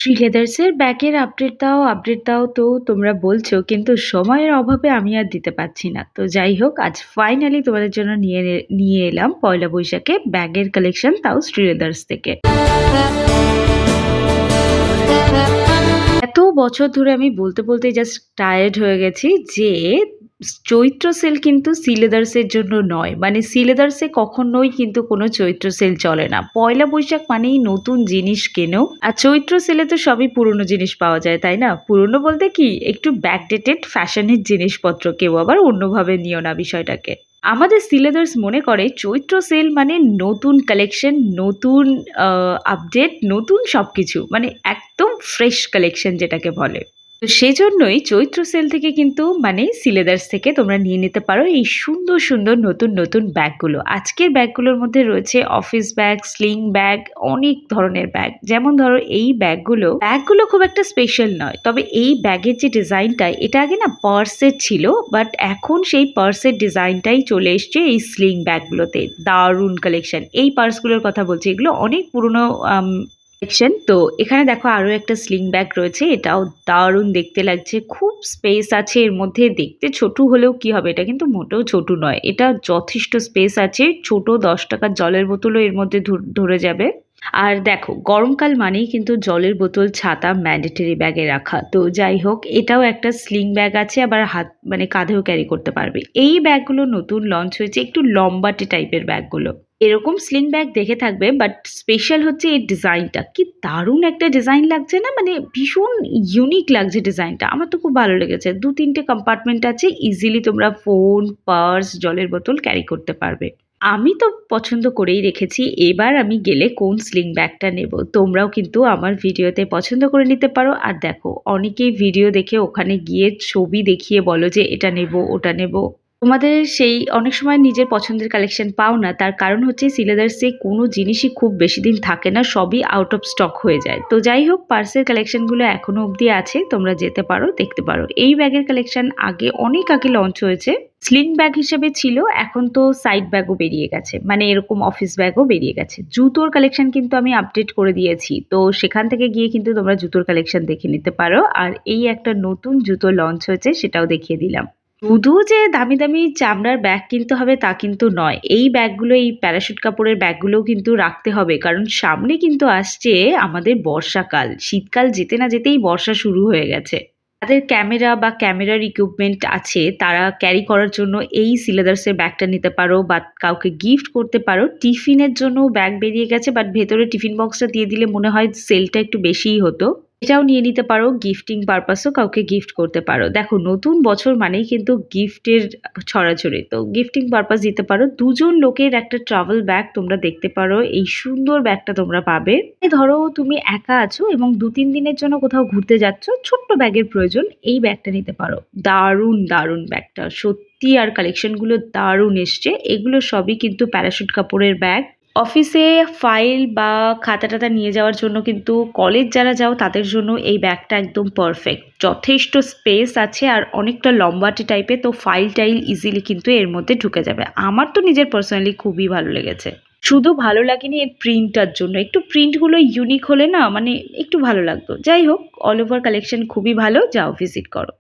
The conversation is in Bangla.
শ্রীলেদার্সের ব্যাগের আপডেট দাও তো তোমরা বলছো, কিন্তু সময়ের অভাবে আমি আর দিতে পারছি না। তো যাই হোক, আজ ফাইনালি তোমাদের জন্য নিয়ে এলাম পয়লা বৈশাখে ব্যাগের কালেকশন, তাও শ্রীলেদার্স থেকে। এত বছর ধরে আমি বলতে জাস্ট টায়ার্ড হয়ে গেছি যে চৈত্র সেল কিন্তু সি লেদার্সের জন্য নয়। মানে সি লেদার্সে কখনোই কিন্তু কোনো চৈত্র সেল চলে না। পয়লা বৈশাখ মানেই নতুন জিনিস কেনো, আর চৈত্র সেলে তো সবই পুরনো জিনিস পাওয়া যায়, তাই না? পুরনো বলতে কি, একটু ব্যাকডেটেড ফ্যাশনের জিনিসপত্র। কেউ আবার অন্যভাবে নিও না বিষয়টাকে। আমাদের সিলেদার্স মনে করে চৈত্র সেল মানে নতুন কালেকশন, নতুন আপডেট, নতুন সবকিছু, মানে একদম ফ্রেশ কালেকশন যেটাকে বলে। তো সেজন্যই চৈত্র সেল থেকে কিন্তু মানে সিলেদার্স থেকে তোমরা নিয়ে নিতে পারো এই সুন্দর সুন্দর নতুন ব্যাগগুলো। আজকের ব্যাগগুলোর মধ্যে রয়েছে অফিস ব্যাগ, স্লিং ব্যাগ, অনেক ধরনের ব্যাগ। যেমন ধরো এই ব্যাগগুলো খুব একটা স্পেশাল নয়, তবে এই ব্যাগের যে ডিজাইনটা, এটা আগে না পার্সের ছিল, বাট এখন সেই পার্সের ডিজাইনটাই চলে এসছে এই স্লিং ব্যাগগুলোতে। দারুণ কালেকশন। এই পার্সগুলোর কথা বলছি, এগুলো অনেক পুরনো কালেকশন। তো এখানে দেখো আরো একটা স্লিং ব্যাগ রয়েছে, এটাও দারুণ দেখতে লাগছে। খুব স্পেস আছে এর মধ্যে। দেখতে ছোট হলেও কি হবে, এটা কিন্তু মোটেও ছোট নয়, এটা যথেষ্ট স্পেস আছে। ছোট 10 টাকার জলের বোতলও এর মধ্যে ধরে যাবে। আর দেখো, গরমকাল মানেই কিন্তু জলের বোতল, ছাতা ম্যান্ডেটরি ব্যাগে রাখা। তো যাই হোক, এটাও একটা স্লিং ব্যাগ আছে, আবার হাত মানে কাঁধেও ক্যারি করতে পারবে। এই ব্যাগগুলো নতুন লঞ্চ হয়েছে, একটু লম্বাটে টাইপের ব্যাগগুলো। এরকম স্লিং ব্যাগ দেখে থাকবে, বাট স্পেশাল হচ্ছে এর ডিজাইনটা। কি দারুণ একটা ডিজাইন লাগছে না? মানে ভীষণ ইউনিক লাগছে ডিজাইনটা। আমার তো খুব ভালো লেগেছে। 2-3টে কম্পার্টমেন্ট আছে, ইজিলি তোমরা ফোন, পার্স, জলের বোতল ক্যারি করতে পারবে। আমি তো পছন্দ করেই রেখেছি। এবার আমি গেলে কোন স্লিং ব্যাগটা নেব। তোমরাও কিন্তু আমার ভিডিওতে পছন্দ করে নিতে পারো। আর দেখো, অনেকেই ভিডিও দেখে ওখানে গিয়ে ছবি দেখিয়ে বলো যে এটা নেব, ওটা নেব। তোমাদের সেই অনেক সময় নিজের পছন্দের কালেকশন পাও না, তার কারণ হচ্ছে সিলেদার্সে কোনো জিনিসই খুব বেশি দিন থাকে না, সবই আউট অফ স্টক হয়ে যায়। তো যাই হোক, পার্সের কালেকশনগুলো এখনো অবধি আছে, তোমরা যেতে পারো, দেখতে পারো। এই ব্যাগের কালেকশন অনেক আগে লঞ্চ হয়েছে। স্লিং ব্যাগ হিসেবে ছিল, এখন তো সাইড ব্যাগও বেরিয়ে গেছে, মানে এরকম অফিস ব্যাগও বেরিয়ে গেছে। জুতোর কালেকশন কিন্তু আমি আপডেট করে দিয়েছি, তো সেখান থেকে গিয়ে কিন্তু তোমরা জুতোর কালেকশন দেখে নিতে পারো। আর এই একটা নতুন জুতো লঞ্চ হয়েছে, সেটাও দেখিয়ে দিলাম। শুধু যে দামি দামি চামড়ার ব্যাগ কিনতে হবে তা কিন্তু নয়। এই ব্যাগগুলো, এই প্যারাশুট কাপড়ের ব্যাগগুলোও কিন্তু রাখতে হবে, কারণ সামনে কিন্তু আসছে আমাদের বর্ষাকাল। শীতকাল যেতে না যেতেই বর্ষা শুরু হয়ে গেছে। যাদের ক্যামেরা বা ক্যামেরার ইকুইপমেন্ট আছে, তারা ক্যারি করার জন্য এই সিলেদার্সের ব্যাগটা নিতে পারো, বা কাউকে গিফট করতে পারো। টিফিনের জন্য ব্যাগ বেরিয়ে গেছে, বাট ভেতরে টিফিন বক্সটা দিয়ে দিলে মনে হয় সেলটা একটু বেশিই হতো। এটাও নিয়ে নিতে পারো, গিফটিং পারপাসও কাউকে গিফট করতে পারো। দেখো, নতুন বছর মানেই কিন্তু গিফটের ছড়াছড়ি, তো গিফটিং পারপাস দিতে পারো। 2জন লোকের একটা ট্রাভেল ব্যাগ তোমরা দেখতে পারো, এই সুন্দর ব্যাগটা তোমরা পাবে। ধরো তুমি একা আছো এবং 2-3 দিনের জন্য কোথাও ঘুরতে যাচ্ছ, ছোট্ট ব্যাগের প্রয়োজন, এই ব্যাগটা নিতে পারো। দারুণ ব্যাগটা সত্যি, আর কালেকশনগুলো দারুণ এসছে। এগুলো সবই কিন্তু প্যারাশুট কাপড়ের ব্যাগ। অফিসে ফাইল বা খাতা টাতা নিয়ে যাওয়ার জন্য, কিন্তু কলেজ যারা যাও তাদের জন্য এই ব্যাগটা একদম পারফেক্ট। যথেষ্ট স্পেস আছে আর অনেকটা লম্বাটে টাইপের, তো ফাইল টাইল ইজিলি কিন্তু এর মধ্যে ঢুকে যাবে। আমার তো নিজের পার্সোনালি খুবই ভালো লেগেছে। শুধু ভালো লাগেনি এর প্রিন্টটার জন্য, একটু প্রিন্টগুলো ইউনিক হলে না মানে একটু ভালো লাগতো। যাই হোক, অল ওভার কালেকশন খুবই ভালো, যাও ভিজিট করো।